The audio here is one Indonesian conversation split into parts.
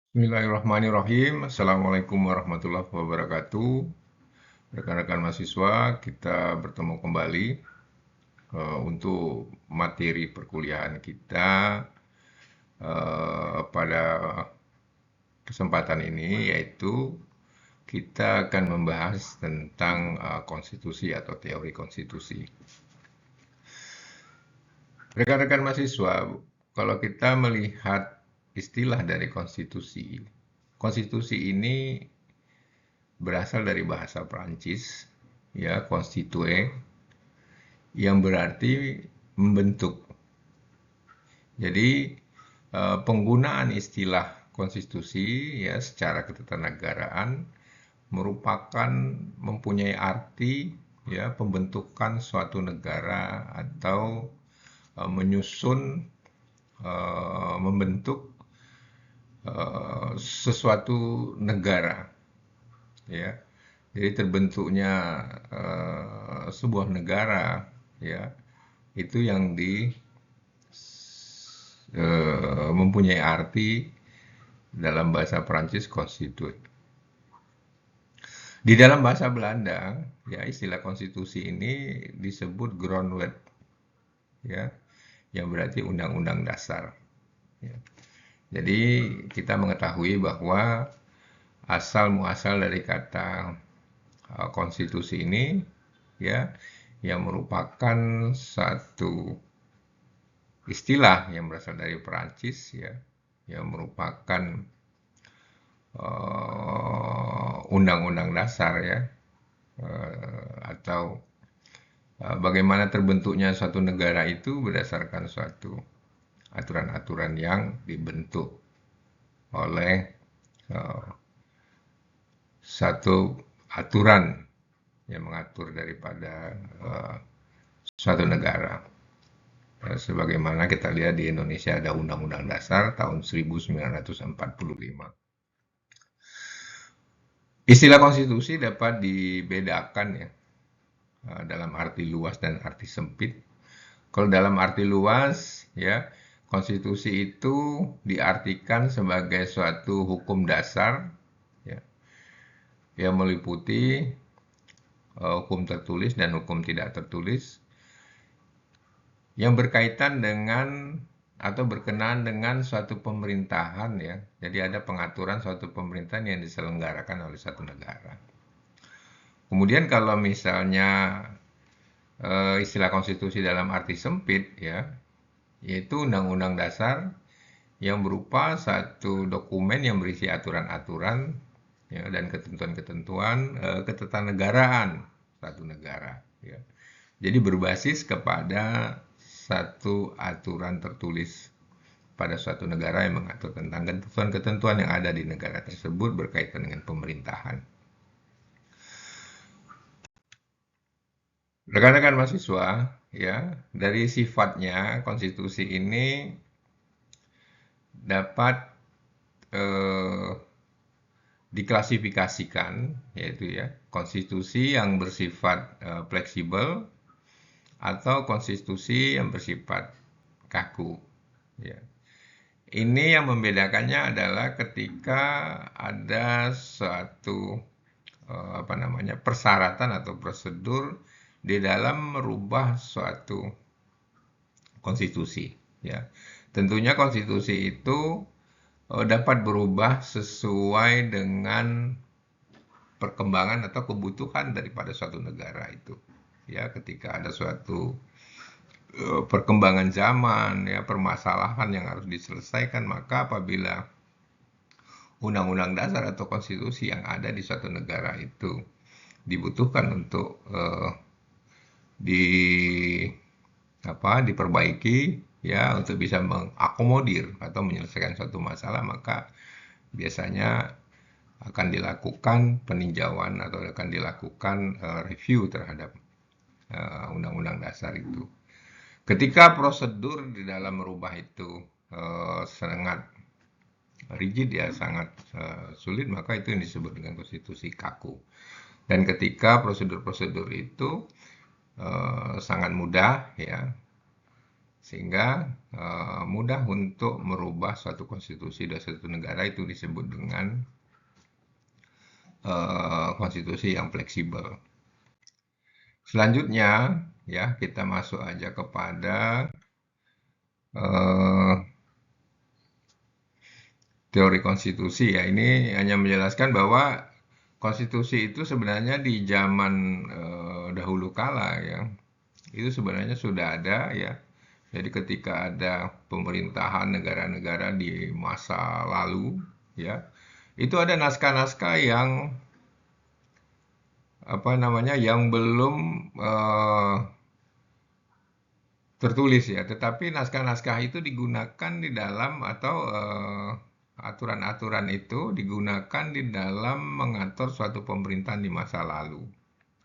Bismillahirrahmanirrahim. Assalamualaikum warahmatullahi wabarakatuh. Rekan-rekan mahasiswa, kita bertemu kembali untuk materi perkuliahan kita pada kesempatan ini, yaitu kita akan membahas tentang konstitusi atau teori konstitusi. Rekan-rekan mahasiswa, kalau kita melihat istilah dari konstitusi, konstitusi ini berasal dari bahasa Prancis, ya, constituer, yang berarti membentuk. Jadi penggunaan istilah konstitusi ya secara ketatanegaraan merupakan mempunyai arti ya pembentukan suatu negara atau menyusun membentuk sesuatu negara ya. Jadi terbentuknya sebuah negara ya itu yang mempunyai arti dalam bahasa Prancis constitute. Di dalam bahasa Belanda ya istilah konstitusi ini disebut grondwet ya yang berarti undang-undang dasar. Ya. Jadi kita mengetahui bahwa asal muasal dari kata konstitusi ini ya yang merupakan satu istilah yang berasal dari Perancis ya yang merupakan undang-undang dasar ya atau bagaimana terbentuknya suatu negara itu berdasarkan suatu aturan-aturan yang dibentuk oleh satu aturan yang mengatur daripada suatu negara. Sebagaimana kita lihat di Indonesia ada Undang-Undang Dasar tahun 1945. Istilah konstitusi dapat dibedakan ya dalam arti luas dan arti sempit. Kalau dalam arti luas ya konstitusi itu diartikan sebagai suatu hukum dasar ya, yang meliputi hukum tertulis dan hukum tidak tertulis yang berkaitan dengan atau berkenaan dengan suatu pemerintahan ya. Jadi ada pengaturan suatu pemerintahan yang diselenggarakan oleh satu negara. Kemudian kalau misalnya istilah konstitusi dalam arti sempit ya, yaitu undang-undang dasar yang berupa satu dokumen yang berisi aturan-aturan ya, dan ketentuan-ketentuan ketatanegaraan satu negara ya. Jadi berbasis kepada satu aturan tertulis pada suatu negara yang mengatur tentang ketentuan-ketentuan yang ada di negara tersebut berkaitan dengan pemerintahan. Rekan-rekan mahasiswa, ya, dari sifatnya konstitusi ini dapat diklasifikasikan, yaitu ya konstitusi yang bersifat fleksibel atau konstitusi yang bersifat kaku. Ya. Ini yang membedakannya adalah ketika ada suatu persyaratan atau prosedur di dalam merubah suatu konstitusi. Ya, tentunya konstitusi itu dapat berubah sesuai dengan perkembangan atau kebutuhan daripada suatu negara itu. Ya, ketika ada suatu perkembangan zaman, ya permasalahan yang harus diselesaikan, maka apabila undang-undang dasar atau konstitusi yang ada di suatu negara itu dibutuhkan untuk diperbaiki, ya untuk bisa mengakomodir atau menyelesaikan suatu masalah, maka biasanya akan dilakukan peninjauan atau akan dilakukan review terhadap undang-undang dasar itu. Ketika prosedur di dalam merubah itu sangat rigid ya, sangat sulit, maka itu yang disebut dengan konstitusi kaku. Dan ketika prosedur-prosedur itu sangat mudah ya, sehingga mudah untuk merubah suatu konstitusi dari suatu negara. Itu disebut dengan konstitusi yang fleksibel. Selanjutnya, ya kita masuk aja kepada teori konstitusi ya. Ini hanya menjelaskan bahwa konstitusi itu sebenarnya di zaman dahulu kala ya, itu sebenarnya sudah ada ya. Jadi ketika ada pemerintahan negara-negara di masa lalu ya, itu ada naskah-naskah yang apa namanya yang belum tertulis ya, tetapi naskah-naskah itu digunakan di dalam atau aturan-aturan itu digunakan di dalam mengatur suatu pemerintahan di masa lalu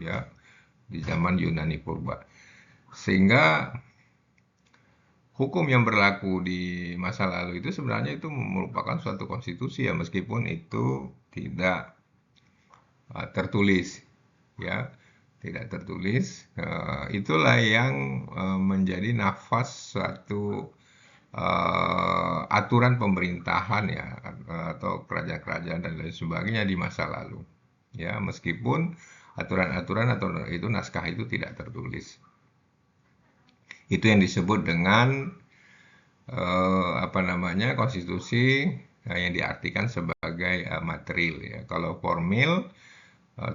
ya, di zaman Yunani purba. Sehingga hukum yang berlaku di masa lalu itu sebenarnya itu merupakan suatu konstitusi ya, meskipun itu tidak tertulis ya, tidak tertulis. Itulah yang menjadi nafas suatu aturan pemerintahan ya, atau kerajaan-kerajaan dan lain sebagainya di masa lalu ya, meskipun aturan-aturan atau itu naskah itu tidak tertulis. Itu yang disebut dengan apa namanya konstitusi yang diartikan sebagai material ya. Kalau formil,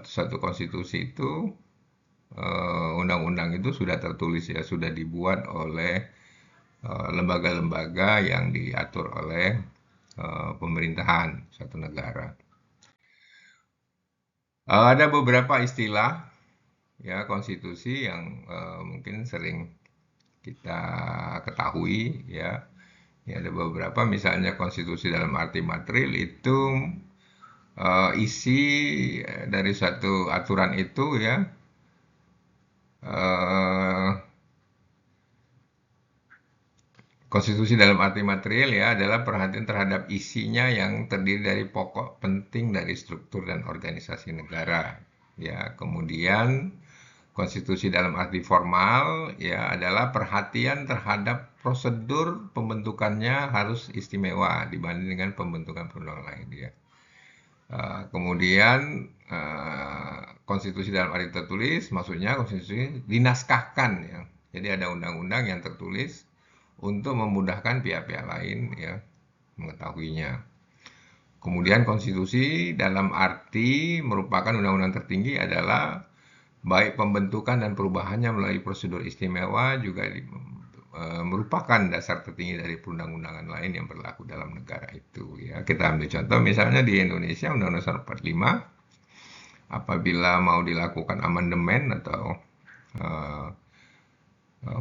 satu konstitusi itu undang-undang itu sudah tertulis ya, sudah dibuat oleh lembaga-lembaga yang diatur oleh pemerintahan suatu negara. Ada beberapa istilah ya konstitusi yang mungkin sering kita ketahui ya. Ya, ada beberapa, misalnya konstitusi dalam arti material itu isi dari suatu aturan itu ya, konstitusi dalam arti material ya adalah perhatian terhadap isinya yang terdiri dari pokok penting dari struktur dan organisasi negara ya. Kemudian konstitusi dalam arti formal ya adalah perhatian terhadap prosedur pembentukannya harus istimewa dibanding dengan pembentukan perundangan lain ya. Kemudian konstitusi dalam arti tertulis maksudnya konstitusi dinaskahkan ya. Jadi ada undang-undang yang tertulis untuk memudahkan pihak-pihak lain ya mengetahuinya. Kemudian konstitusi dalam arti merupakan undang-undang tertinggi adalah baik pembentukan dan perubahannya melalui prosedur istimewa juga merupakan dasar tertinggi dari perundang-undangan lain yang berlaku dalam negara itu ya. Kita ambil contoh misalnya di Indonesia Undang-Undang 45, apabila mau dilakukan amandemen atau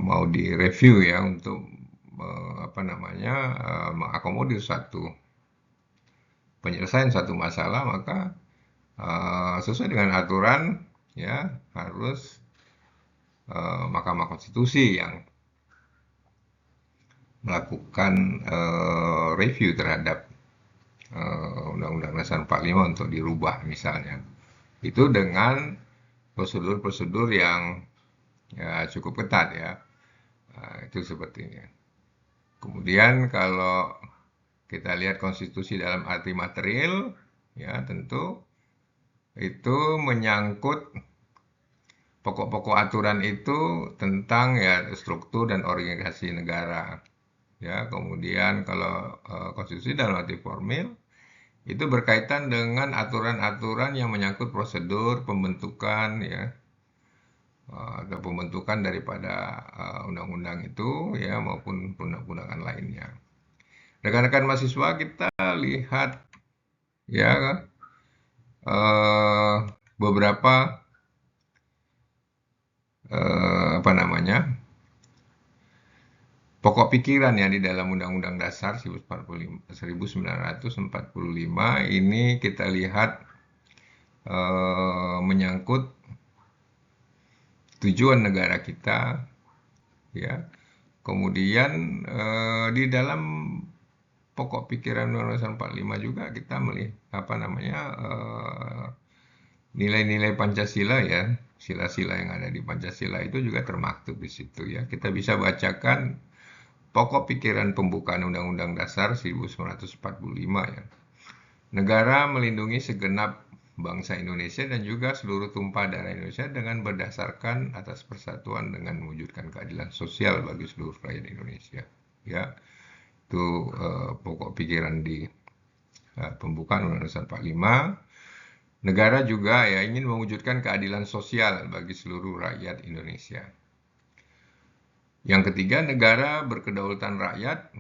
mau direview ya untuk apa namanya mengakomodir satu penyelesaian satu masalah, maka sesuai dengan aturan ya harus Mahkamah Konstitusi yang melakukan review terhadap Undang-Undang Dasar 45 untuk dirubah misalnya. Itu dengan prosedur-prosedur yang ya, cukup ketat ya. Itu sepertinya. Kemudian kalau kita lihat konstitusi dalam arti material ya tentu itu menyangkut pokok-pokok aturan itu tentang ya struktur dan organisasi negara ya. Kemudian kalau konstitusi dalam arti formil itu berkaitan dengan aturan-aturan yang menyangkut prosedur pembentukan ya atau pembentukan daripada undang-undang itu ya maupun undang-undangan lainnya. Rekan-rekan mahasiswa, kita lihat ya beberapa apa namanya pokok pikiran ya di dalam Undang-Undang Dasar 1945 ini kita lihat menyangkut tujuan negara kita ya. Kemudian di dalam pokok pikiran Undang-Undang 45 juga kita melihat apa namanya nilai-nilai Pancasila ya, sila-sila yang ada di Pancasila itu juga termaktub di situ ya. Kita bisa bacakan pokok pikiran pembukaan Undang-Undang Dasar 1945 ya. Negara melindungi segenap bangsa Indonesia dan juga seluruh tumpah darah Indonesia dengan berdasarkan atas persatuan dengan mewujudkan keadilan sosial bagi seluruh rakyat Indonesia. Ya, itu pokok pikiran di pembukaan Undang-Undang Dasar 45. Negara juga ya ingin mewujudkan keadilan sosial bagi seluruh rakyat Indonesia. Yang ketiga, negara berkedaulatan rakyat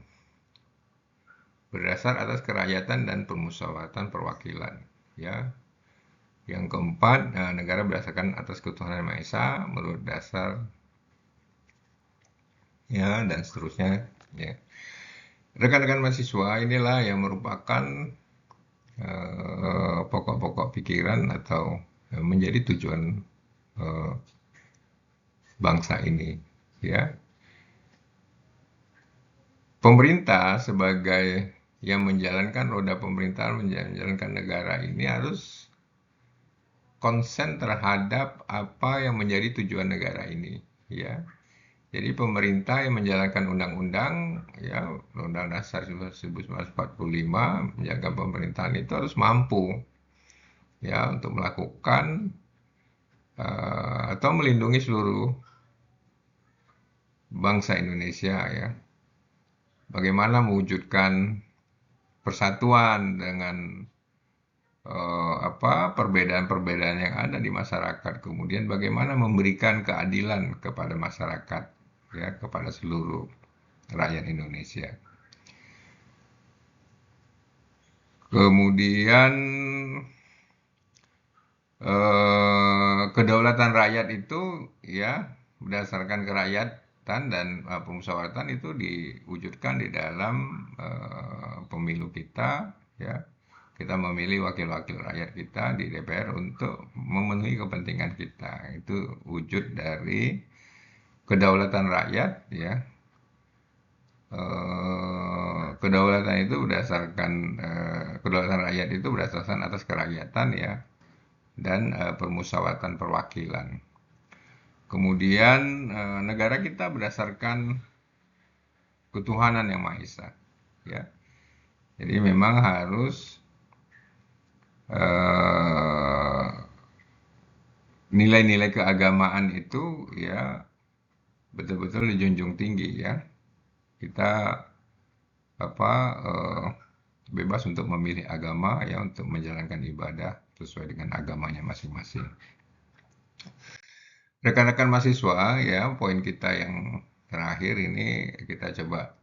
berdasar atas kerakyatan dan permusyawaratan perwakilan. Ya. Yang keempat, negara berdasarkan atas ketuhanan yang Maha Esa menurut dasar ya dan seterusnya. Ya. Rekan-rekan mahasiswa, inilah yang merupakan pokok-pokok pikiran atau menjadi tujuan bangsa ini, ya. Pemerintah sebagai yang menjalankan roda pemerintahan, menjalankan negara ini harus konsen terhadap apa yang menjadi tujuan negara ini, ya. Jadi pemerintah yang menjalankan undang-undang, ya, Undang-Undang Dasar 1945, menjaga pemerintahan itu harus mampu, ya, untuk melakukan atau melindungi seluruh bangsa Indonesia, ya. Bagaimana mewujudkan persatuan dengan perbedaan-perbedaan yang ada di masyarakat, kemudian bagaimana memberikan keadilan kepada masyarakat, ya, kepada seluruh rakyat Indonesia. Kemudian kedaulatan rakyat itu ya berdasarkan kerakyatan dan permusyawaratan itu diwujudkan di dalam pemilu kita, ya. Kita memilih wakil-wakil rakyat kita di DPR untuk memenuhi kepentingan kita. Itu wujud dari kedaulatan rakyat, ya. Kedaulatan itu berdasarkan kedaulatan rakyat itu berdasarkan atas kerakyatan, ya, dan permusyawaratan perwakilan. Kemudian negara kita berdasarkan ketuhanan yang Maha Esa, ya. Jadi memang harus nilai-nilai keagamaan itu ya betul-betul dijunjung tinggi, ya. Kita bebas untuk memilih agama, ya, untuk menjalankan ibadah sesuai dengan agamanya masing-masing. Rekan-rekan mahasiswa, ya, poin kita yang terakhir ini kita coba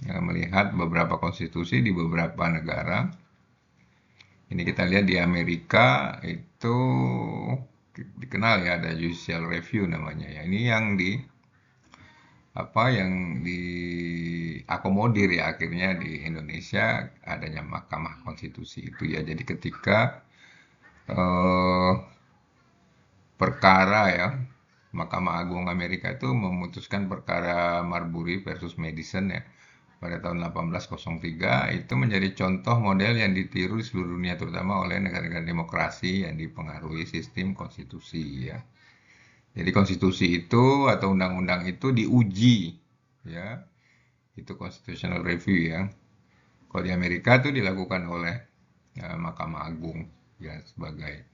melihat beberapa konstitusi di beberapa negara. Ini kita lihat di Amerika itu dikenal, ya, ada judicial review namanya, ya. Ini yang diakomodir, ya, akhirnya di Indonesia adanya Mahkamah Konstitusi itu, ya. Jadi ketika perkara, ya, Mahkamah Agung Amerika itu memutuskan perkara Marbury versus Madison, ya, pada tahun 1803, itu menjadi contoh model yang ditiru di seluruh dunia, terutama oleh negara-negara demokrasi yang dipengaruhi sistem konstitusi, ya. Jadi konstitusi itu atau undang-undang itu diuji, ya, itu constitutional review, ya. Kalau di Amerika itu dilakukan oleh Mahkamah Agung, ya, sebagai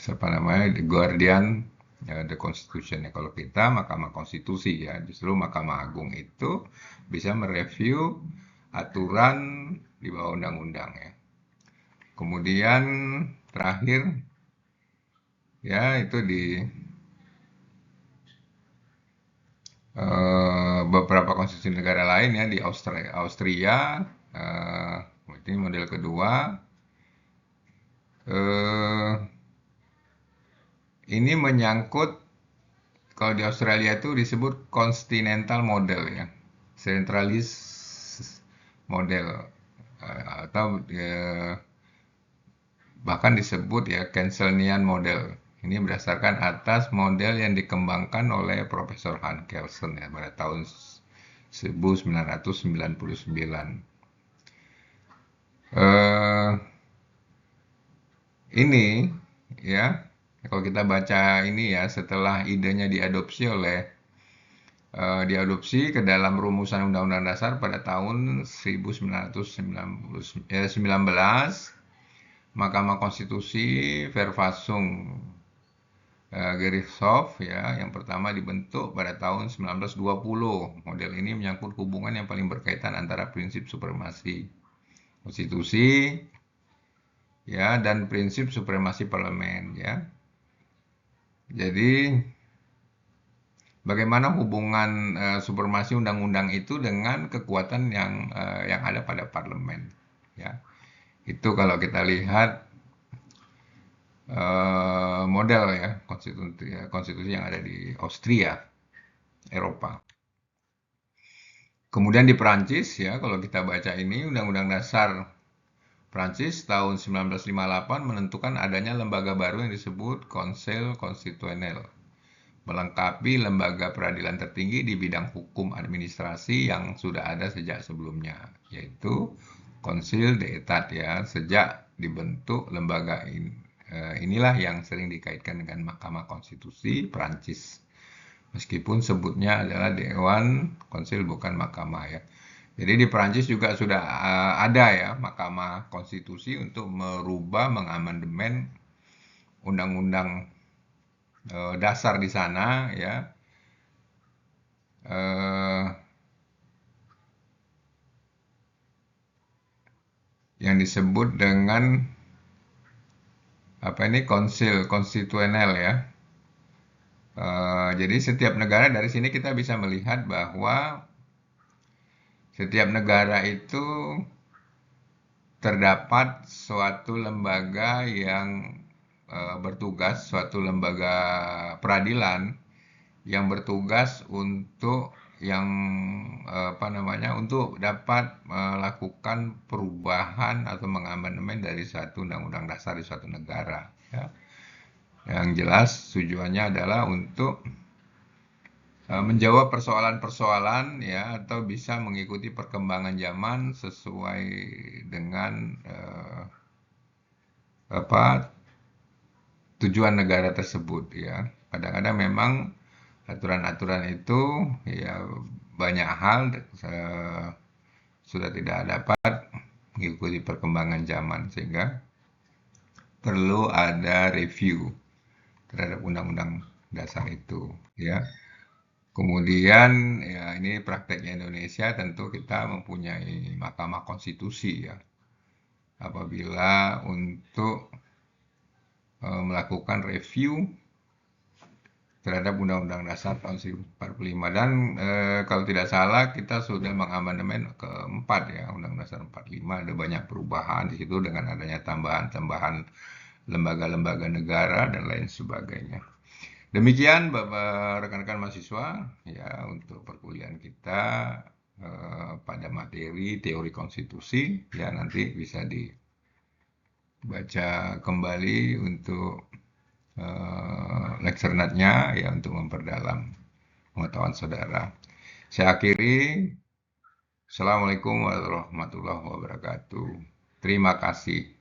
the guardian the Constitution, ya. Kalau kita Mahkamah Konstitusi, ya, justru Mahkamah Agung itu bisa mereview aturan di bawah undang-undang, ya. Kemudian terakhir, ya, itu di beberapa konstitusi negara lain, ya, di Austria, ini model kedua. Ini menyangkut, kalau di Australia itu disebut continental model, ya, centralis model, atau bahkan disebut, ya, Kensingtonian model. Ini berdasarkan atas model yang dikembangkan oleh Profesor Hans Kelsen, ya, pada tahun 1999. Ini, ya, kalau kita baca ini, ya, setelah idenya diadopsi oleh diadopsi ke dalam rumusan Undang-Undang Dasar pada tahun 1919. Mahkamah Konstitusi Verfassung Gerichtshof ya, yang pertama dibentuk pada tahun 1920. Model ini menyangkut hubungan yang paling berkaitan antara prinsip supremasi konstitusi ya dan prinsip supremasi parlemen ya. Jadi bagaimana hubungan supremasi undang-undang itu dengan kekuatan yang ada pada parlemen ya. Itu kalau kita lihat model ya konstitusi yang ada di Austria, Eropa. Kemudian di Perancis ya, kalau kita baca ini Undang-Undang Dasar Prancis tahun 1958 menentukan adanya lembaga baru yang disebut Conseil Constitutionnel, melengkapi lembaga peradilan tertinggi di bidang hukum administrasi yang sudah ada sejak sebelumnya, yaitu Conseil d'État ya. Sejak dibentuk lembaga ini, inilah yang sering dikaitkan dengan Mahkamah Konstitusi Prancis. Meskipun sebutnya adalah Dewan Konsil bukan mahkamah ya. Jadi di Perancis juga sudah ada ya Mahkamah Konstitusi untuk merubah, mengamandemen undang-undang dasar di sana ya. Yang disebut dengan apa ini konsil konstitusional ya. Jadi setiap negara dari sini kita bisa melihat bahwa setiap negara itu terdapat suatu lembaga yang bertugas, suatu lembaga peradilan yang bertugas untuk untuk dapat melakukan perubahan atau mengamandemen dari satu undang-undang dasar di suatu negara. Ya. Yang jelas tujuannya adalah untuk menjawab persoalan-persoalan ya atau bisa mengikuti perkembangan zaman sesuai dengan tujuan negara tersebut ya. Kadang-kadang memang aturan-aturan itu ya banyak hal sudah tidak dapat mengikuti perkembangan zaman sehingga perlu ada review terhadap undang-undang dasar itu ya. Kemudian ya ini prakteknya Indonesia tentu kita mempunyai Mahkamah Konstitusi ya. Apabila untuk melakukan review terhadap Undang-Undang Dasar tahun 1945 dan kalau tidak salah kita sudah mengamandemen keempat ya Undang-Undang Dasar 45 ada banyak perubahan di situ dengan adanya tambahan-tambahan lembaga-lembaga negara dan lain sebagainya. Demikian Bapak rekan-rekan mahasiswa ya untuk perkuliahan kita pada materi teori konstitusi ya nanti bisa dibaca kembali untuk lecture note-nya ya untuk memperdalam pengetahuan saudara. Saya akhiri. Assalamualaikum warahmatullahi wabarakatuh. Terima kasih.